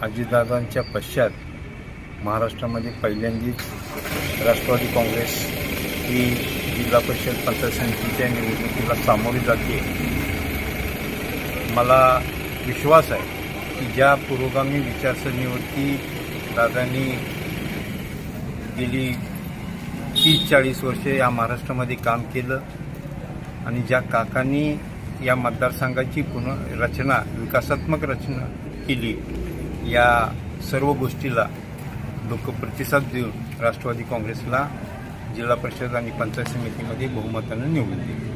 अजितदादांच्या पश्चात महाराष्ट्रामध्ये पहिल्यांदाच राष्ट्रवादी काँग्रेस ही जिल्हा परिषद पंचायत समितीच्या निवडणुकीला सामोरी जाते. मला विश्वास आहे की ज्या पुरोगामी विचारसरणीवरती दादांनी गेली 30-40 वर्षे या महाराष्ट्रामध्ये काम केलं आणि ज्या काकांनी या मतदारसंघाची पुनर्रचना विकासात्मक रचना केली, या सर्व गोष्टीला लोक प्रतिसाद देऊन राष्ट्रवादी काँग्रेसला जिल्हा परिषद आणि पंचायत समितीमध्ये बहुमताने निवडून दिले.